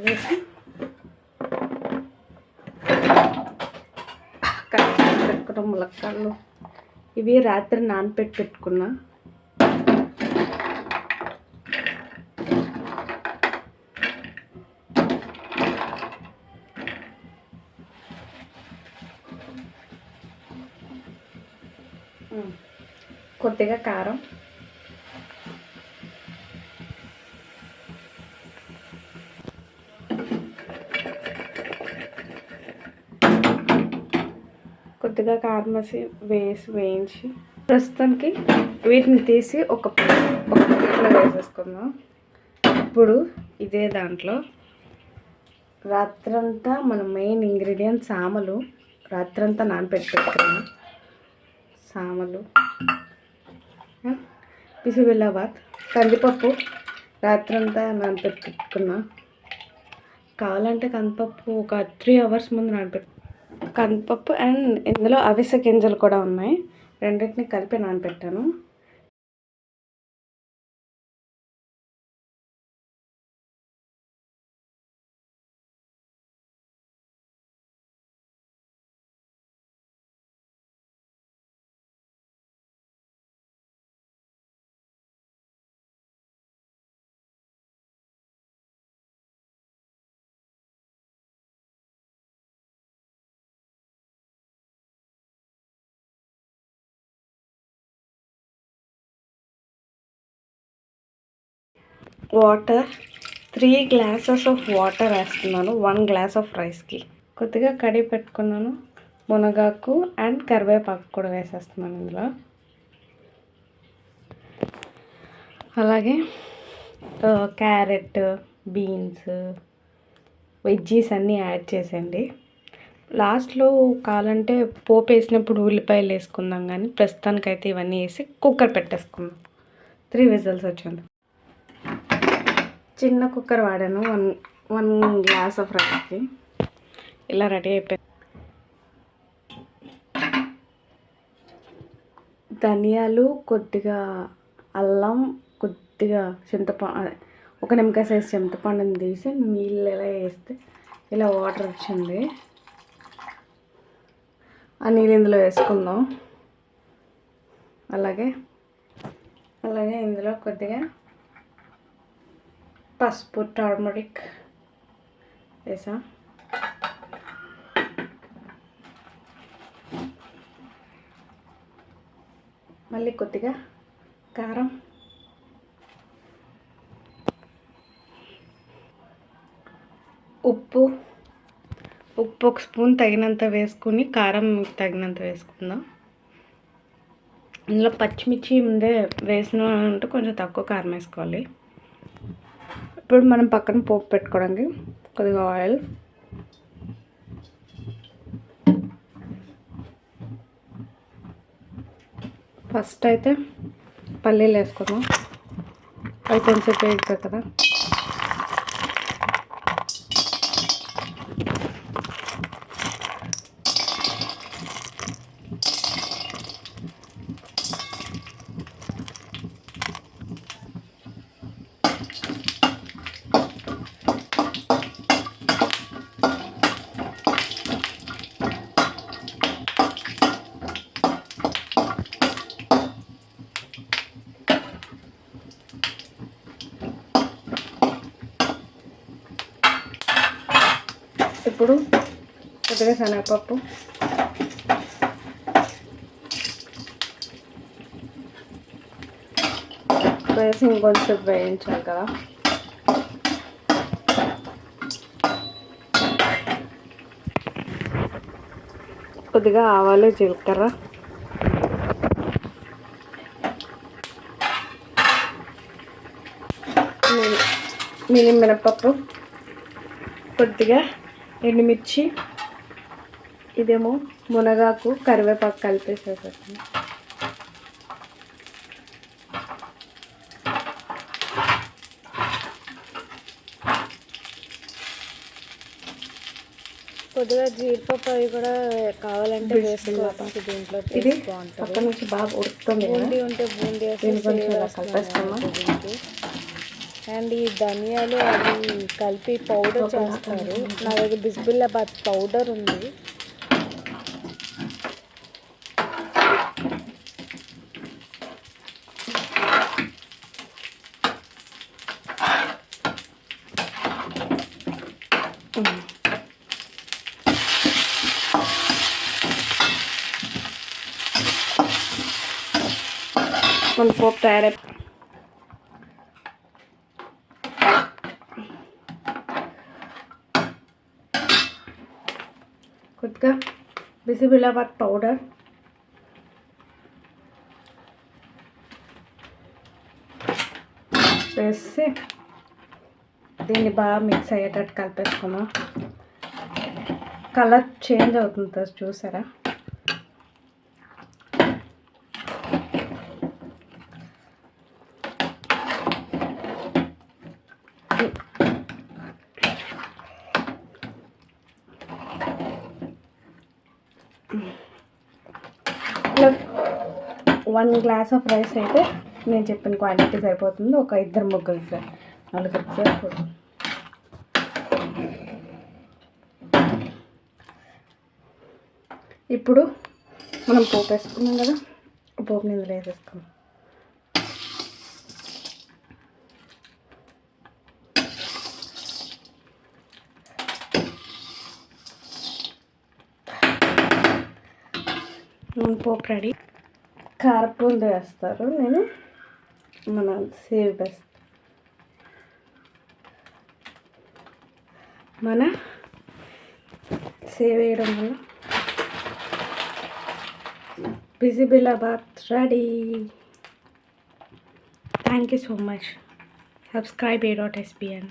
వేసి పెట్టుకున్న ములక్కాడలు ఇవి రాత్రి పెట్టుకున్నా. కొద్దిగా కారం, కొద్దిగా కారం వేయించి ప్రస్తుతానికి వీటిని తీసి ఒక ప్లేట్లో వేసేసుకుందాం. ఇప్పుడు ఇదే దాంట్లో రాత్రంతా మన మెయిన్ ఇంగ్రీడియంట్ సామలు రాత్రంతా నానబెట్టుకున్నాను. సామలు, బిసిబెల్లాబాద్, కందిపప్పు రాత్రంతా నానబెట్టుకున్నా. కావాలంటే కందిపప్పు ఒక 3 hours ముందు కందిపప్పు అండ్ ఇందులో అవిసె గింజలు కూడా ఉన్నాయి. రెండింటిని కలిపి నానబెట్టాను. వాటర్ 3 glasses ఆఫ్ వాటర్ వేస్తున్నాను 1 glass ఆఫ్ రైస్కి. కొద్దిగా కడిగి పెట్టుకున్నాను మునగాకు అండ్ కరివేపాకు కూడా వేసేస్తున్నాను ఇందులో. అలాగే క్యారెట్, బీన్స్, వెజ్జీస్ అన్నీ యాడ్ చేసేయండి. లాస్ట్లో కావాలంటే పోపు వేసినప్పుడు ఉల్లిపాయలు వేసుకుందాం, కానీ ప్రస్తుతానికైతే ఇవన్నీ వేసి కుక్కర్ పెట్టేసుకుందాం. 3 whistles వచ్చింది. చిన్న కుక్కర్ వాడాను 1 glass ఆఫ్ రైస్కి. ఇలా రెడీ అయిపోయింది. ధనియాలు, కొద్దిగా అల్లం, కొద్దిగా చింతపండు, ఒక నిమ్మకాయ సైజ్ చింతపండుని తీసి నీళ్ళు ఇలా వేస్తే ఇలా వాటర్ వచ్చింది. ఆ నీళ్ళు ఇందులో వేసుకుందాం. అలాగే ఇందులో కొద్దిగా పసుపు, టర్మరిక్ వేసా. మళ్ళీ కొద్దిగా కారం, ఉప్పు 1 స్పూన్ తగినంత వేసుకుని కారం తగినంత వేసుకుందాం. ఇందులో పచ్చిమిర్చి ముందే వేసిన అంటే కొంచెం తక్కువ కారం వేసుకోవాలి. ఇప్పుడు మనం పక్కన పోపు పెట్టుకోవడానికి కొద్దిగా ఆయిల్, ఫస్ట్ అయితే పల్లీలు వేసుకుందాం. అవి కొంచెం వేగుతాయి కదా. ఇప్పుడు కొద్దిగా శనగపప్పు, వేసి ఇంకొంచెం వేయించాలి కదా. కొద్దిగా ఆవాలు, జీలకర్ర, మినపప్పు, కొద్దిగా ఎండుమిర్చి, ఇదేమో మునగాకు, కరివేపాకు కలిపేసేసాను. కొద్దిగా జీడిపప్పు అవి కూడా కావాలంటే వేసుకోవడానికి దీంట్లో ఇది పక్క నుంచి బాగా ఉడుకుతుంది. బూందీ ఉంటే బూందీ కొంచెం కలిపేస్తామా. అండ్ ఈ ధనియాలు అవి కలిపి పౌడర్ చేస్తారు. నా దగ్గర బిస్బిల్లాబాద్ పౌడర్ ఉంది. మన పోపు తయారై కొద్దిగా బిసిబిల్లాబాద్ పౌడర్, వేసి దీన్ని బాగా మిక్స్ అయ్యేటట్టు కలిపేసుకున్నాం. కలర్ చేంజ్ అవుతుంది చూసారా. ఇలా 1 గ్లాస్ ఆఫ్ రైస్ అయితే నేను చెప్పిన క్వాంటిటీ సరిపోతుంది. ఒక 2-3 నలుగురికి సరిపోతుంది. ఇప్పుడు మనం పోపు వేసుకున్నాం కదా, పోపు ఇందులో వేసేసుకున్నాం. పోపు రెడీ. కారపూలు వేస్తారు, నేను మన సేవ్ వేస్తాను. మన సేవ్ వేయడం వల్ల bisi bele bath ready. Thank you so much. Subscribe a.sbn.